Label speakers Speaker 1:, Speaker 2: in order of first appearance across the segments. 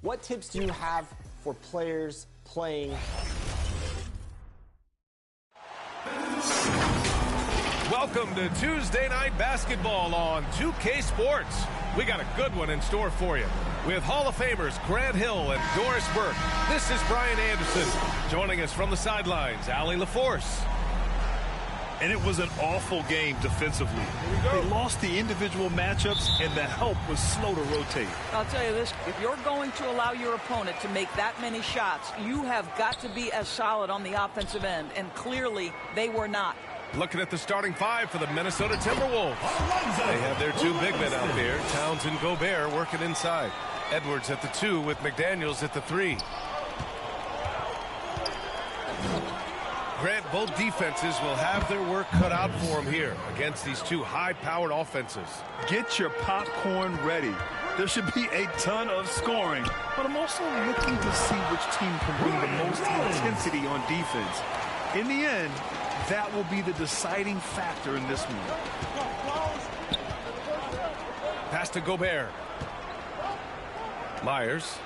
Speaker 1: What tips do you have for players playing?
Speaker 2: Welcome to Tuesday Night Basketball on 2K Sports. We got a good one in store for you. With Hall of Famers Grant Hill and Doris Burke, this is Brian Anderson. Joining us from the sidelines, Allie LaForce.
Speaker 3: And it was an awful game defensively. They lost the individual matchups, and the help was slow to rotate.
Speaker 4: I'll tell you this, if you're going to allow your opponent to make that many shots, you have got to be as solid on the offensive end, and clearly they were not.
Speaker 2: Looking at the starting five for the Minnesota Timberwolves. They have their two big men out there, Towns and Gobert, working inside. Edwards at the 2 with McDaniels at the 3. Grant, both defenses will have their work cut out for them here against these two high-powered offenses.
Speaker 3: Get your popcorn ready. There should be a ton of scoring, but I'm also looking to see which team can bring the most intensity on defense. In the end, that will be the deciding factor in this one.
Speaker 2: Pass to Gobert. Myers.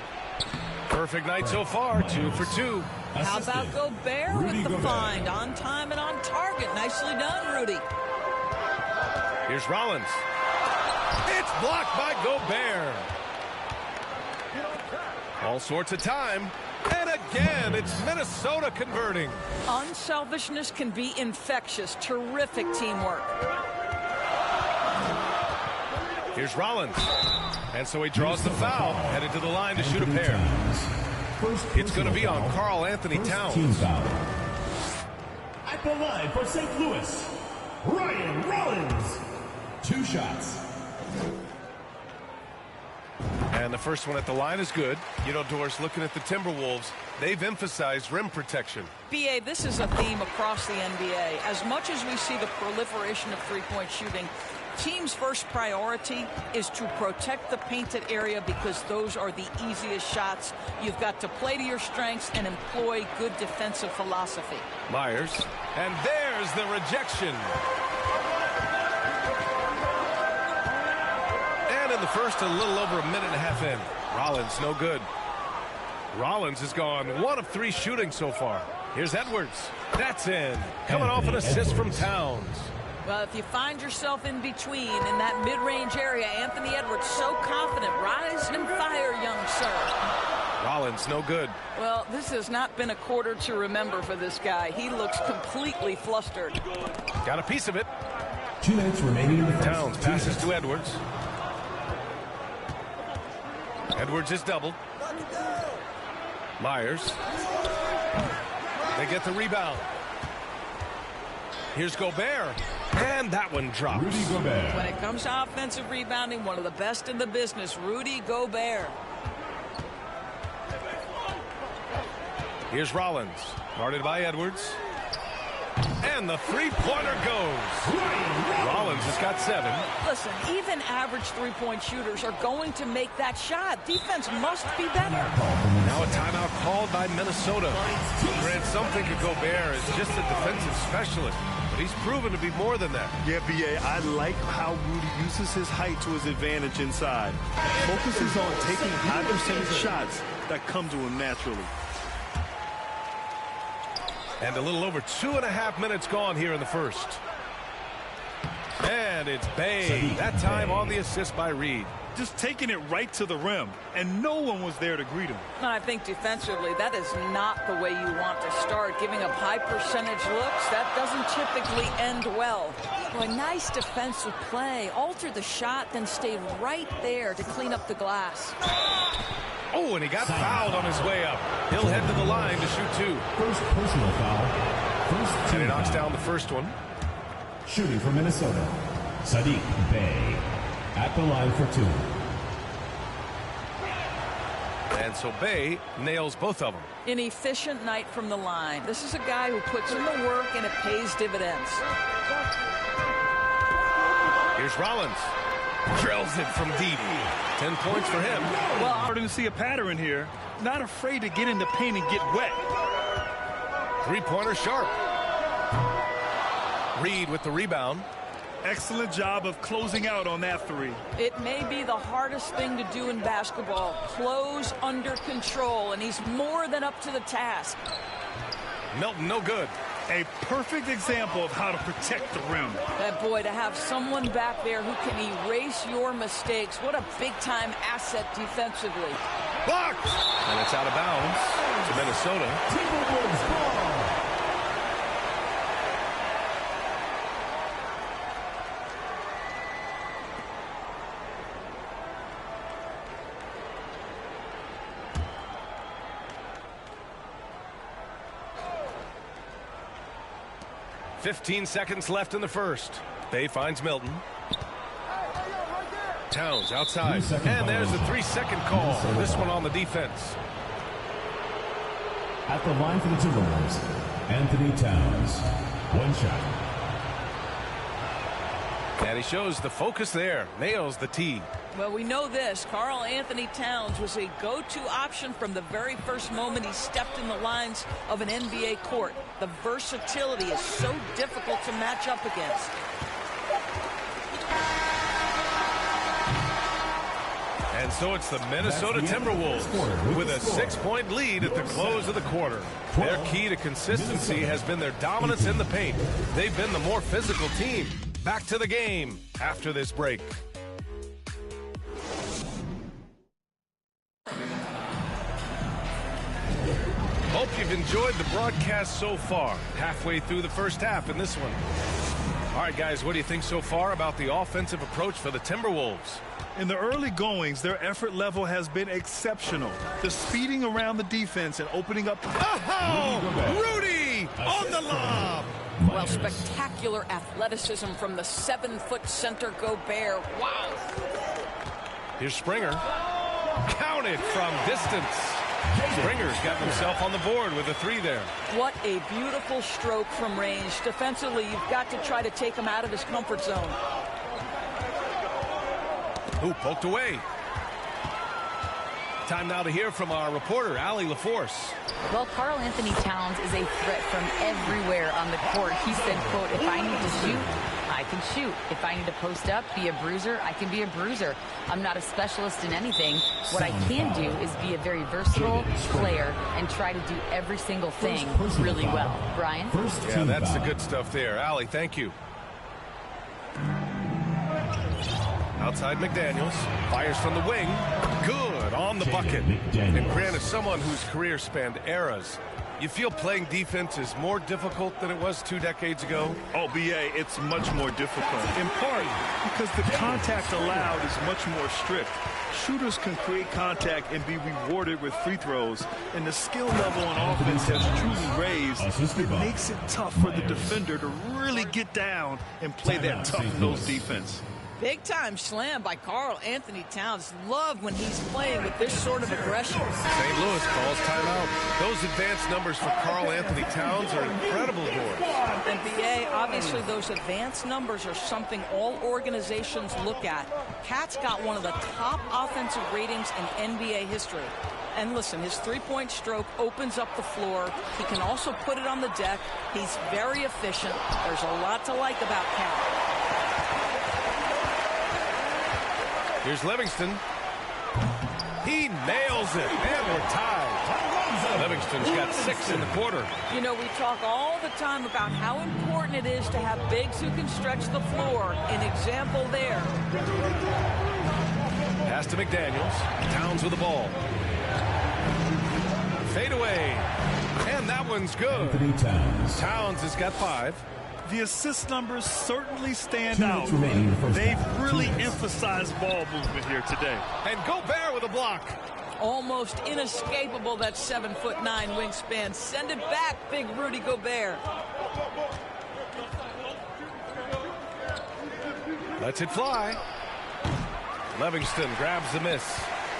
Speaker 2: Perfect night so far, 2 for 2.
Speaker 4: How about Gobert with the find? On time and on target. Nicely done, Rudy.
Speaker 2: Here's Rollins. It's blocked by Gobert. All sorts of time. And again, it's Minnesota converting.
Speaker 4: Unselfishness can be infectious. Terrific teamwork.
Speaker 2: Here's Rollins. And so he draws the foul, headed to the line to shoot a pair. It's going to be on Karl Anthony Towns.
Speaker 5: At the line for St. Louis, Ryan Rollins. 2 shots.
Speaker 2: And the first one at the line is good. You know, Doris, looking at the Timberwolves, they've emphasized rim protection.
Speaker 4: B.A., this is a theme across the NBA. As much as we see the proliferation of three-point shooting, team's first priority is to protect the painted area because those are the easiest shots. You've got to play to your strengths and employ good defensive philosophy.
Speaker 2: Myers. And there's the rejection. And in the first, a little over a minute and a half in. Rollins, no good. Rollins has gone 1 of 3 shooting so far. Here's Edwards. That's in. Coming off an assist from Towns.
Speaker 4: Well, if you find yourself in between in that mid-range area, Anthony Edwards so confident. Rise and fire, young sir.
Speaker 2: Rollins, no good.
Speaker 4: Well, this has not been a quarter to remember for this guy. He looks completely flustered.
Speaker 2: Got a piece of it.
Speaker 5: 2 minutes remaining in the first.
Speaker 2: Towns passes to Edwards. Edwards is doubled. Myers. They get the rebound. Here's Gobert. And that one drops.
Speaker 5: Rudy Gobert.
Speaker 4: When it comes to offensive rebounding, one of the best in the business, Rudy Gobert.
Speaker 2: Here's Rollins. Guarded by Edwards. And the three-pointer goes. Rollins has got 7.
Speaker 4: Listen, even average three-point shooters are going to make that shot. Defense must be better.
Speaker 2: Now a timeout called by Minnesota. Grant, some think of Gobert as just a defensive specialist, but he's proven to be more than that.
Speaker 3: Yeah, B.A., I like how Rudy uses his height to his advantage inside. Focuses on taking high percentage shots that come to him naturally.
Speaker 2: And a little over 2.5 minutes gone here in the first. And it's Bay. That time on the assist by Reed.
Speaker 3: Just taking it right to the rim, and no one was there to greet him.
Speaker 4: I think defensively, that is not the way you want to start. Giving up high percentage looks, that doesn't typically end well. Boy, nice defensive play. Altered the shot, then stayed right there to clean up the glass.
Speaker 2: Oh, and he got fouled on his way up. He'll head to the line to shoot 2.
Speaker 5: First personal foul. First
Speaker 2: And he knocks
Speaker 5: foul.
Speaker 2: down the first one.
Speaker 5: Shooting for Minnesota, Sadiq Bey. At the line for 2.
Speaker 2: And so Bay nails both of them.
Speaker 4: An efficient night from the line. This is a guy who puts in the work and it pays dividends.
Speaker 2: Here's Rollins. Drills it from deep. 10 points for him.
Speaker 3: Well, I'm starting to see a pattern here. Not afraid to get in the paint and get wet.
Speaker 2: Three-pointer sharp. Reed with the rebound.
Speaker 3: Excellent job of closing out on that three.
Speaker 4: It may be the hardest thing to do in basketball. Close under control, and he's more than up to the task.
Speaker 2: Milton, no good.
Speaker 3: A perfect example of how to protect the rim.
Speaker 4: That boy, to have someone back there who can erase your mistakes. What a big-time asset defensively.
Speaker 2: Blocked! And it's out of bounds to Minnesota.
Speaker 5: Timberwolves ball.
Speaker 2: Fifteen seconds left in the first. Bay finds Milton. Towns outside. And there's the 3-second call. This one on the defense.
Speaker 5: At the line for the Timberwolves, Anthony Towns. One shot.
Speaker 2: And he shows the focus there. Nails the tee.
Speaker 4: Well, we know this. Karl Anthony Towns was a go-to option from the very first moment he stepped in the lines of an NBA court. The versatility is so difficult to match up against.
Speaker 2: And so it's the Minnesota Timberwolves with a 6-point lead at the close of the quarter. Their key to consistency has been their dominance in the paint. They've been the more physical team. Back to the game after this break. Hope you've enjoyed the broadcast so far. Halfway through the first half in this one. All right, guys, what do you think so far about the offensive approach for the Timberwolves?
Speaker 3: In the early goings, their effort level has been exceptional. The speeding around the defense and opening up.
Speaker 2: Oh, Rudy on the lob.
Speaker 4: Well, spectacular athleticism from the 7-foot center Gobert. Wow.
Speaker 2: Here's Springer. Counted from distance. Springer's got himself on the board with a 3 there.
Speaker 4: What a beautiful stroke from range. Defensively, you've got to try to take him out of his comfort zone.
Speaker 2: Ooh, poked away. Time now to hear from our reporter, Allie LaForce.
Speaker 6: Well, Karl Anthony Towns is a threat from everywhere on the court. He said, quote, if I need to shoot, I can shoot. If I need to post up, be a bruiser, I can be a bruiser. I'm not a specialist in anything. What I can do is be a very versatile player and try to do every single thing really well. Brian?
Speaker 2: Yeah, that's the good stuff there. Allie, thank you. Outside McDaniels. Fires from the wing. Good on the bucket. And Grant is someone whose career spanned eras. You feel playing defense is more difficult than it was 2 decades ago?
Speaker 3: Oh, BA, it's much more difficult. In part because the contact allowed is much more strict. Shooters can create contact and be rewarded with free throws. And the skill level on offense has truly raised. It makes it tough for the defender to really get down and play that tough-nosed defense.
Speaker 4: Big-time slam by Karl Anthony Towns. Love when he's playing with this sort of aggression.
Speaker 2: St. Louis calls timeout. Those advanced numbers for Karl Anthony Towns are incredible, George.
Speaker 4: And BA, obviously those advanced numbers are something all organizations look at. Cat's got one of the top offensive ratings in NBA history. And listen, his three-point stroke opens up the floor. He can also put it on the deck. He's very efficient. There's a lot to like about Cat.
Speaker 2: Here's Livingston. He nails it. And we're tied. Livingston's got 6 in the quarter.
Speaker 4: You know, we talk all the time about how important it is to have bigs who can stretch the floor. An example there.
Speaker 2: Pass to McDaniels. Towns with the ball. Fade away. And that one's good. Towns has got 5.
Speaker 3: The assist numbers certainly stand out. They've really emphasized ball movement here today.
Speaker 2: And Gobert with a block.
Speaker 4: Almost inescapable, that 7'9" wingspan. Send it back, big Rudy Gobert.
Speaker 2: Lets it fly. Livingston grabs the miss.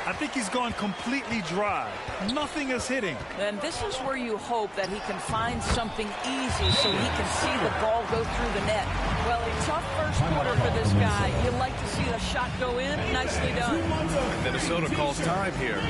Speaker 3: I think he's gone completely dry. Nothing is hitting.
Speaker 4: And this is where you hope that he can find something easy so he can see the ball go through the net. Well, a tough first quarter for this guy. You'd like to see the shot go in. Nicely done.
Speaker 2: Minnesota calls time here.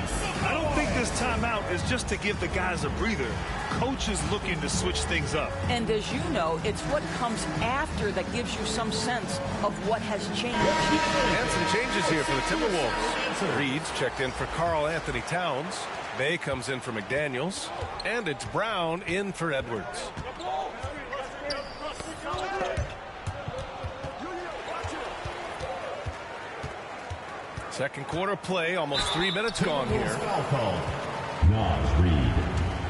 Speaker 3: I don't think this timeout is just to give the guys a breather. Coach is looking to switch things up.
Speaker 4: And as you know, it's what comes after that gives you some sense of what has changed.
Speaker 2: And some changes here for the Timberwolves. Reed's checked in for Karl Anthony Towns. Bay comes in for McDaniels. And it's Brown in for Edwards. Second quarter play, almost 3 minutes gone here.
Speaker 5: Foul call. Nas Reed.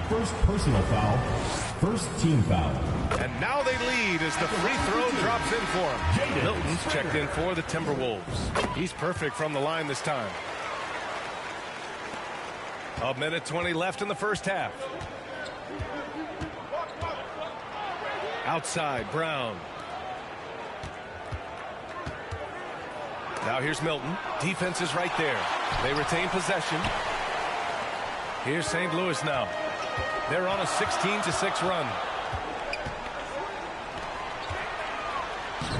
Speaker 5: First personal foul. First team foul.
Speaker 2: And now they lead as the free throw drops in for him. Milton's checked in for the Timberwolves. He's perfect from the line this time. 1:20 left in the first half. Outside, Brown. Now here's Milton. Defense is right there. They retain possession. Here's St. Louis now. They're on a 16-6 run.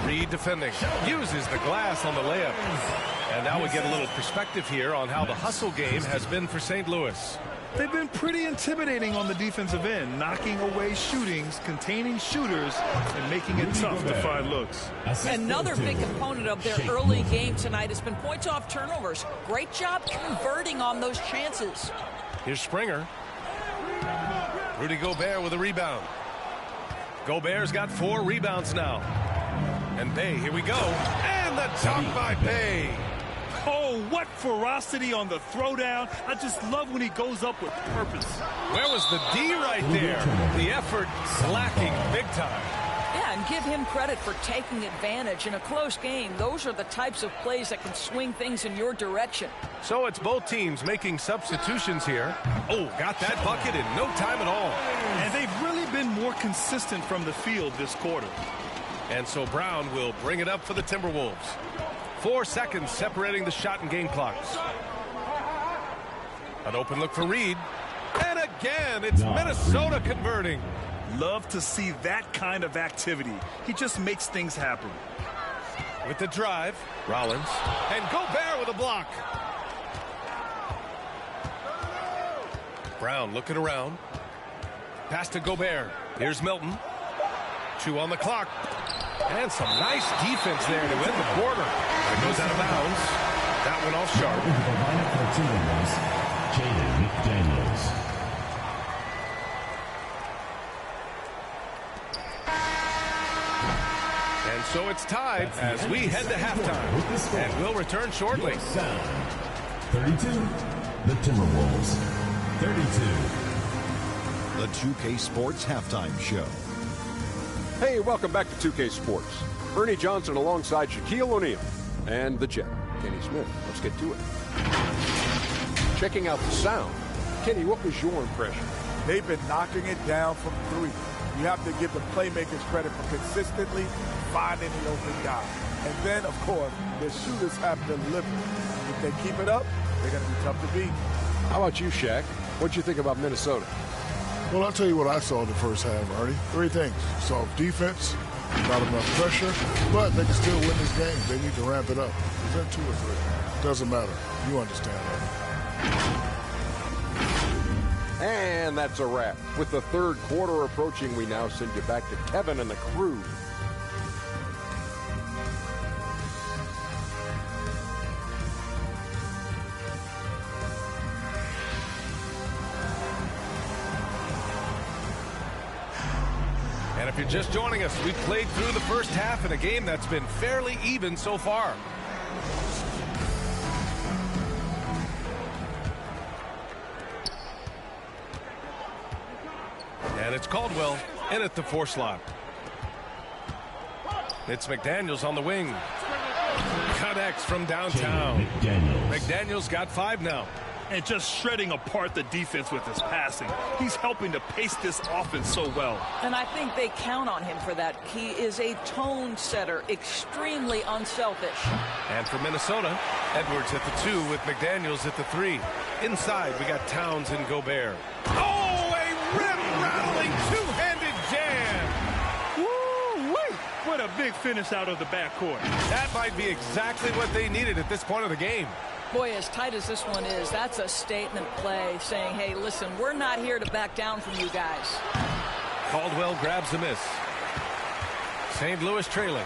Speaker 2: Reed defending. Uses the glass on the layup. And now we get a little perspective here on how the hustle game has been for St. Louis.
Speaker 3: They've been pretty intimidating on the defensive end, knocking away shootings, containing shooters, and making it tough to find looks.
Speaker 4: Another big component of their early game tonight has been points off turnovers. Great job converting on those chances.
Speaker 2: Here's Springer. Rudy Gobert with a rebound. Gobert's got 4 rebounds now. And Bay, here we go. And the dunk by Bay.
Speaker 3: Oh, what ferocity on the throwdown. I just love when he goes up with purpose.
Speaker 2: Where was the D right there? The effort lacking big time.
Speaker 4: Yeah, and give him credit for taking advantage in a close game. Those are the types of plays that can swing things in your direction.
Speaker 2: So it's both teams making substitutions here. Oh, got that bucket in no time at all.
Speaker 3: And they've really been more consistent from the field this quarter.
Speaker 2: And so Brown will bring it up for the Timberwolves. 4 seconds separating the shot and game clocks. An open look for Reed. And again, it's Minnesota converting.
Speaker 3: Love to see that kind of activity. He just makes things happen.
Speaker 2: With the drive, Rollins. And Gobert with a block. Brown looking around. Pass to Gobert. Here's Milton. 2 on the clock. And some nice defense there to win the quarter. But it goes out of bounds. That one off sharp.
Speaker 5: McDaniels.
Speaker 2: And so it's tied as we head to halftime. And we'll return shortly.
Speaker 5: 32. The Timberwolves. 32.
Speaker 7: The 2K Sports Halftime Show.
Speaker 8: Hey, welcome back to 2K Sports. Ernie Johnson alongside Shaquille O'Neal and the Jet, Kenny Smith. Let's get to it. Checking out the sound. Kenny, what was your impression?
Speaker 9: They've been knocking it down from 3. You have to give the playmakers credit for consistently finding the open guy. And then, of course, the shooters have delivered. If they keep it up, they're going to be tough to beat.
Speaker 8: How about you, Shaq? What'd you think about Minnesota?
Speaker 10: Well, I'll tell you what I saw in the first half, Artie. 3 things. Soft defense, not enough pressure, but they can still win this game. They need to ramp it up. Is that 2 or 3? Doesn't matter. You understand, Artie.
Speaker 8: And that's a wrap. With the third quarter approaching, we now send you back to Kevin and the crew.
Speaker 2: And if you're just joining us, we've played through the first half in a game that's been fairly even so far. And it's Caldwell in at the 4 slot. It's McDaniels on the wing. Connects from downtown. McDaniels got 5 now.
Speaker 3: And just shredding apart the defense with his passing. He's helping to pace this offense so well.
Speaker 4: And I think they count on him for that. He is a tone setter, extremely unselfish.
Speaker 2: And for Minnesota, Edwards at the 2 with McDaniels at the 3. Inside, we got Towns and Gobert. Oh, a rim-rattling two-handed jam.
Speaker 3: Woo-wee! What a big finish out of the backcourt.
Speaker 2: That might be exactly what they needed at this point of the game.
Speaker 4: Boy, as tight as this one is, that's a statement play saying, hey, listen, we're not here to back down from you guys.
Speaker 2: Caldwell grabs the miss. St. Louis trailing.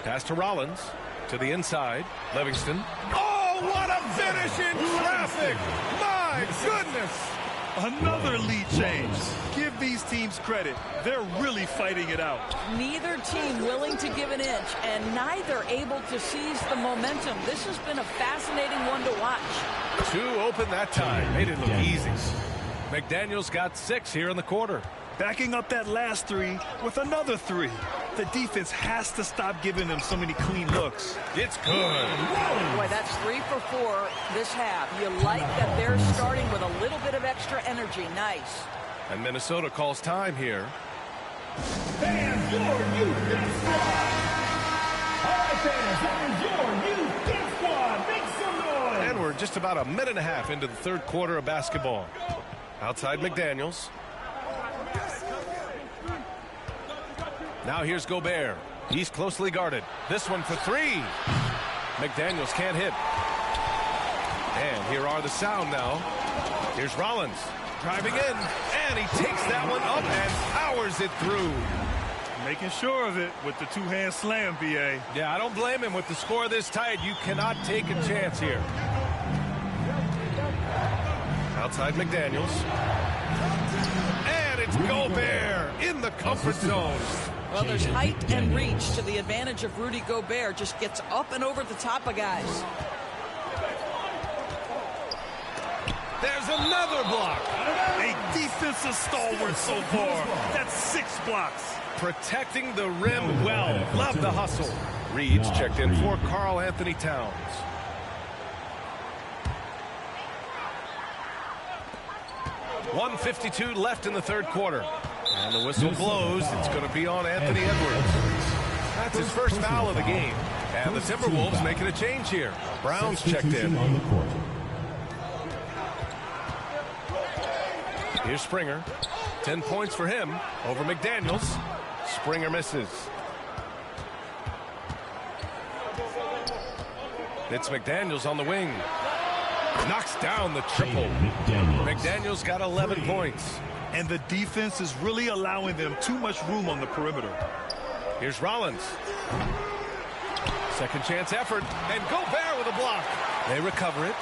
Speaker 2: Pass to Rollins. To the inside. Livingston. Oh, what a finish in traffic! My goodness!
Speaker 3: Another lead change. Give these teams credit. They're really fighting it out.
Speaker 4: Neither team willing to give an inch, and neither able to seize the momentum. This has been a fascinating one to watch.
Speaker 2: 2 open that time. Made it look easy. McDaniels got 6 here in the quarter.
Speaker 3: Backing up that last 3 with another 3. The defense has to stop giving them so many clean looks.
Speaker 2: It's good.
Speaker 4: Boy, that's 3 for 4 this half. You like that they're starting with a little bit of extra energy. Nice.
Speaker 2: And Minnesota calls time here.
Speaker 5: Fans, your youth dance squad. All right, fans, that is your youth dance squad. Make some noise.
Speaker 2: And we're just about a minute and a half into the third quarter of basketball. Outside McDaniels. Now here's Gobert. He's closely guarded. This one for 3. McDaniels can't hit. And here are the sound now. Here's Rollins driving in. And he takes that one up and powers it through.
Speaker 3: Making sure of it with the 2-hand slam, B.A.
Speaker 2: Yeah, I don't blame him. With the score this tight, you cannot take a chance here. Outside McDaniels. And it's Gobert in the comfort zone.
Speaker 4: Well, there's height and reach to the advantage of Rudy Gobert. Just gets up and over the top of guys.
Speaker 2: There's another block.
Speaker 3: A defensive stalwart so far. That's 6 blocks.
Speaker 2: Protecting the rim well. Love the hustle. Reed's checked in for Karl Anthony Towns. .152 left in the third quarter. And the whistle blows. It's going to be on Anthony Edwards. That's his first foul of the game. And the Timberwolves making a change here. Brown's checked in. Here's Springer. 10 points for him over McDaniels. Springer misses. It's McDaniels on the wing. Knocks down the triple. McDaniels got 11 points.
Speaker 3: And the defense is really allowing them too much room on the perimeter.
Speaker 2: Here's Rollins. Second chance effort. And Gobert with a block. They recover it.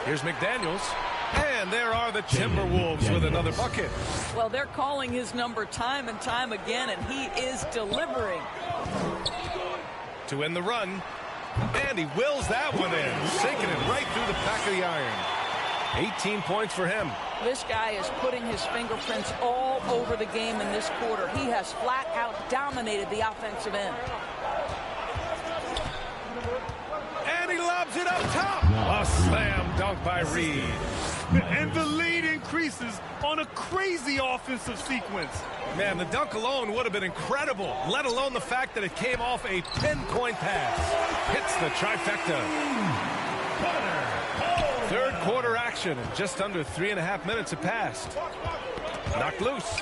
Speaker 2: Here's McDaniels. And there are the Timberwolves with another bucket.
Speaker 4: Well, they're calling his number time and time again, and he is delivering.
Speaker 2: To end the run. And he wills that one in. Sinking it right through the back of the iron. 18 points for him.
Speaker 4: This guy is putting his fingerprints all over the game in this quarter. He has flat out dominated the offensive end.
Speaker 2: And he lobs it up top. A slam dunk by Reed.
Speaker 3: And the lead increases on a crazy offensive sequence.
Speaker 2: Man, the dunk alone would have been incredible, let alone the fact that it came off a pinpoint pass. Hits the trifecta. Third quarter action, and just under 3.5 minutes have passed. Knocked loose.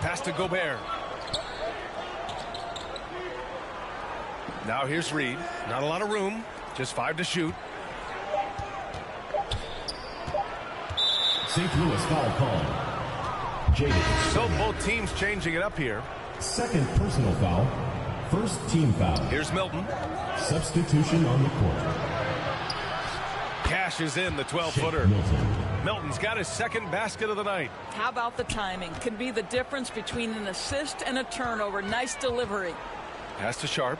Speaker 2: Pass to Gobert. Now here's Reed. Not a lot of room, just 5 to shoot.
Speaker 5: St. Louis foul call. Jaded.
Speaker 2: So both teams changing it up here.
Speaker 5: Second personal foul. First team foul.
Speaker 2: Here's Milton.
Speaker 5: Substitution on the court.
Speaker 2: Cashes in the 12-footer. Milton's got his second basket of the night.
Speaker 4: How about the timing? Can be the difference between an assist and a turnover. Nice delivery.
Speaker 2: Pass to Sharp.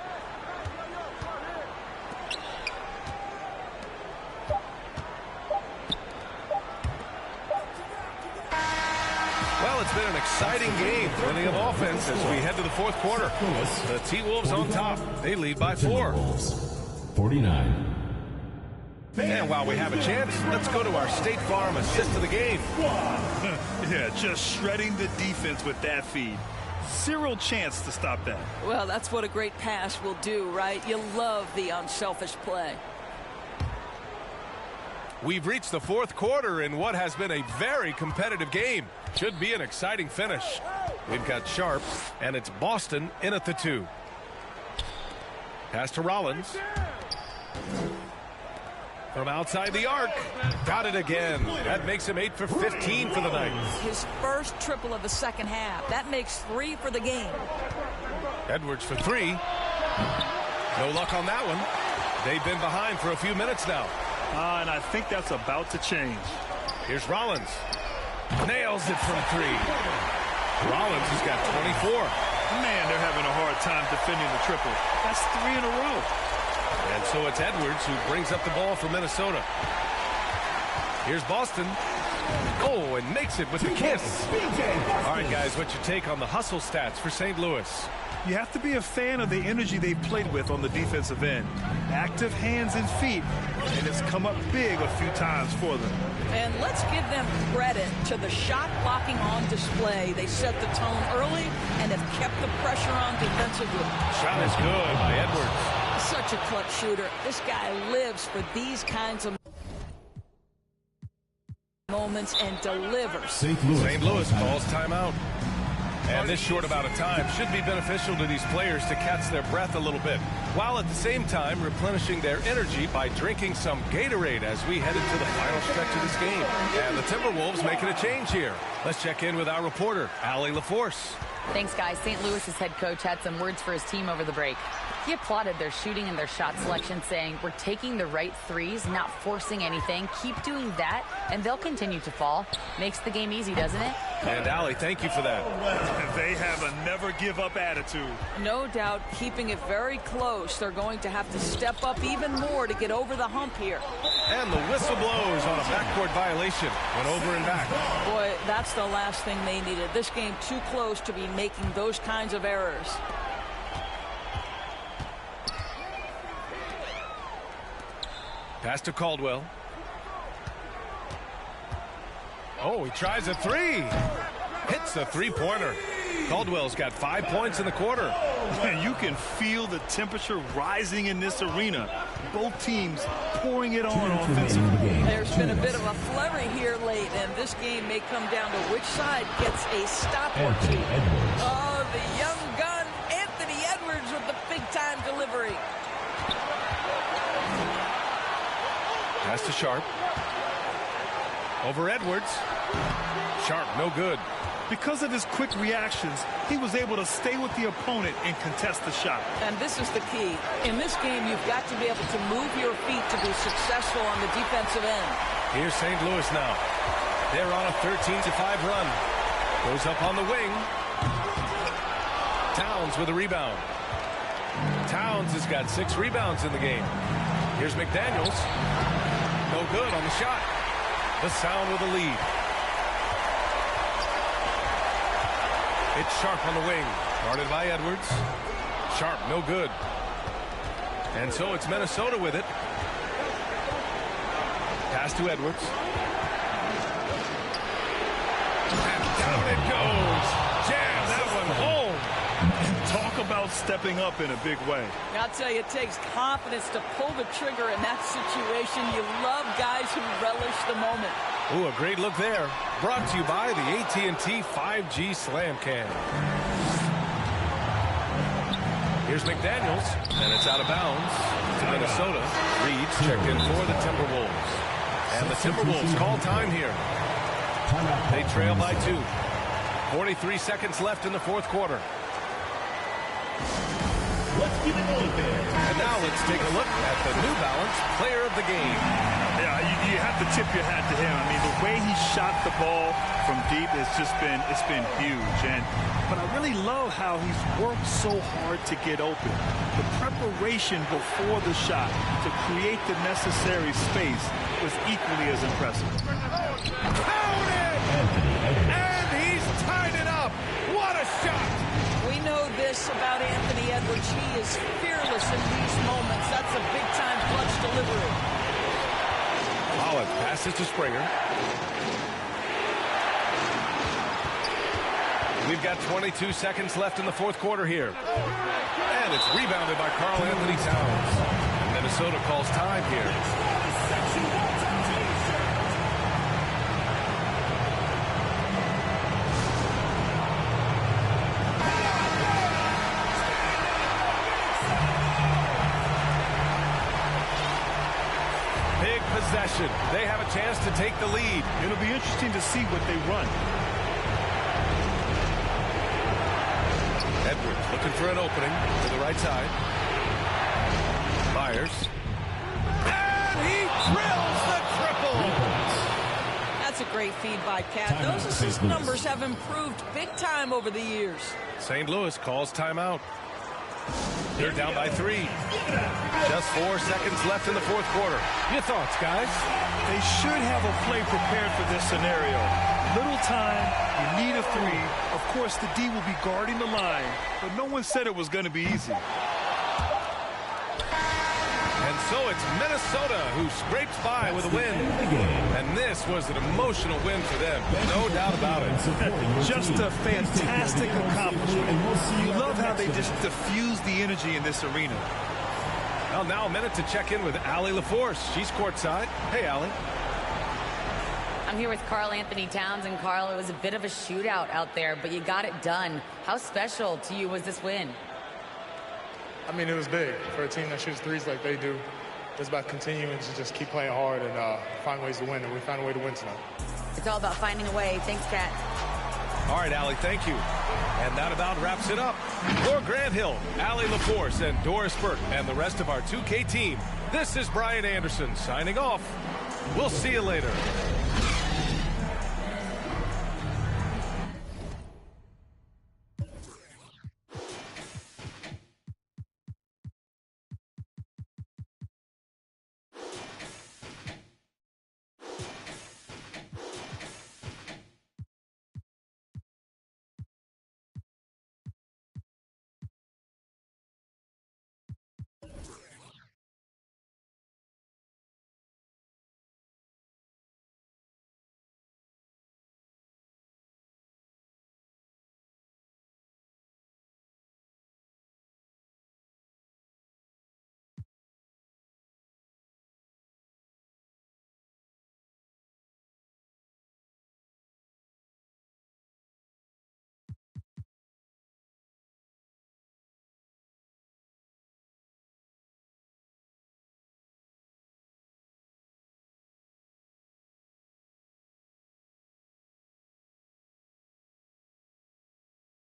Speaker 2: Well, it's been an exciting game. Plenty of offense as we head to the fourth quarter. The T-Wolves on top. They lead by 4.
Speaker 5: 49.
Speaker 2: And while we have a chance, let's go to our State Farm assist of the game.
Speaker 3: Yeah, just shredding the defense with that feed. Zero chance to stop that.
Speaker 4: Well, that's what a great pass will do, right? You love the unselfish play.
Speaker 2: We've reached the fourth quarter in what has been a very competitive game. Should be an exciting finish. We've got Sharp, and it's Boston in at the 2. Pass to Rollins. From outside the arc. Got it again. That makes him 8 for 15 for the night.
Speaker 4: His first triple of the second half. That makes 3 for the game.
Speaker 2: Edwards for 3. No luck on that one. They've been behind for a few minutes now.
Speaker 3: And I think that's about to change.
Speaker 2: Here's Rollins. Nails it from 3. Rollins has got 24.
Speaker 3: Man, they're having a hard time defending the triple. That's 3 in a row.
Speaker 2: And so it's Edwards who brings up the ball for Minnesota. Here's Boston. Oh, and makes it with the kiss. All right, guys, what's your take on the hustle stats for St. Louis?
Speaker 3: You have to be a fan of the energy they've played with on the defensive end. Active hands and feet, and it's come up big a few times for them.
Speaker 4: And let's give them credit to the shot blocking on display. They set the tone early and have kept the pressure on defensively.
Speaker 2: Shot is good by Edwards.
Speaker 4: Such a clutch shooter. This guy lives for these kinds of moments and delivers.
Speaker 2: St. Louis calls timeout. And this short amount of time should be beneficial to these players to catch their breath a little bit, while at the same time replenishing their energy by drinking some Gatorade as we head into the final stretch of this game. And the Timberwolves making a change here. Let's check in with our reporter, Allie LaForce.
Speaker 6: Thanks, guys. St. Louis's head coach had some words for his team over the break. He applauded their shooting and their shot selection, saying, "We're taking the right threes, not forcing anything. Keep doing that, and they'll continue to fall." Makes the game easy, doesn't it?
Speaker 2: And, Allie, thank you for that.
Speaker 3: They have a never-give-up attitude.
Speaker 4: No doubt keeping it very close. They're going to have to step up even more to get over the hump here.
Speaker 2: And the whistle blows on a backcourt violation. Went over and back.
Speaker 4: Boy, that's the last thing they needed. This game too close to be making those kinds of errors.
Speaker 2: Pass to Caldwell. Oh, he tries a 3. Hits a 3-pointer. Caldwell's got 5 points in the quarter.
Speaker 3: Man, you can feel the temperature rising in this arena. Both teams pouring it on offensively.
Speaker 4: There's been a bit of a flurry here late, and this game may come down to which side gets a stop or two. Oh, the young gun, Anthony Edwards with the big-time delivery.
Speaker 2: Pass to Sharp. Over Edwards. Sharp, no good.
Speaker 3: Because of his quick reactions, he was able to stay with the opponent and contest the shot.
Speaker 4: And this is the key. In this game, you've got to be able to move your feet to be successful on the defensive end.
Speaker 2: Here's St. Louis now. They're on a 13-5 run. Goes up on the wing. Towns with a rebound. Towns has got 6 rebounds in the game. Here's McDaniels. No good on the shot. The Sound with a lead. It's Sharp on the wing. Guarded by Edwards. Sharp, no good. And so it's Minnesota with it. Pass to Edwards. And down it goes. Jam that one home.
Speaker 3: Talk about stepping up in a big way.
Speaker 4: I'll tell you, it takes confidence to pull the trigger in that situation. You love guys who relish the moment.
Speaker 2: Ooh, a great look there. Brought to you by the AT&T 5G Slam Cam. Here's McDaniels, and it's out of bounds to Minnesota. Reed's checked in for the Timberwolves. And the Timberwolves call time here. They trail by 2. 43 seconds left in the fourth quarter. And now let's take a look at the New Balance Player of the Game.
Speaker 3: Yeah, you have to tip your hat to him. I mean, the way he shot the ball from deep has just been, it's been huge. But I really love how he's worked so hard to get open. The preparation before the shot to create the necessary space was equally as impressive.
Speaker 2: Counted! And he's tied it up. What a shot!
Speaker 4: We know this about Anthony Edwards. He is fearless in these moments. That's a big-time clutch delivery.
Speaker 2: Collins passes to Springer. We've got 22 seconds left in the fourth quarter here. And it's rebounded by Karl Anthony Towns. And Minnesota calls time here. possession. They have a chance to take the lead.
Speaker 3: It'll be interesting to see what they run.
Speaker 2: Edwards looking for an opening to the right side. Myers. And he drills the triple.
Speaker 4: That's a great feed by Cat. Those assist numbers have improved big time over the years.
Speaker 2: St. Louis calls timeout. They're down by 3. Just 4 seconds left in the fourth quarter. Your thoughts, guys?
Speaker 3: They should have a play prepared for this scenario. Little time, you need a 3. Of course, the D will be guarding the line, but no one said it was going to be easy.
Speaker 2: And so it's Minnesota who scrapes by with a win. And this was an emotional win for them. No doubt about it.
Speaker 3: Just a fantastic accomplishment. You love how they just diffuse the energy in this arena.
Speaker 2: Well, now a minute to check in with Allie LaForce. She's courtside. Hey, Allie.
Speaker 6: I'm here with Karl Anthony Towns, and Karl, it was a bit of a shootout out there, but you got it done. How special to you was this win?
Speaker 11: I mean, it was big for a team that shoots threes like they do. It's about continuing to just keep playing hard and find ways to win, and we found a way to win tonight.
Speaker 6: It's all about finding a way. Thanks, Kat.
Speaker 2: All right, Allie, thank you. And that about wraps it up. For Grant Hill, Allie LaForce, and Doris Burke, and the rest of our 2K team, this is Brian Anderson signing off. We'll see you later.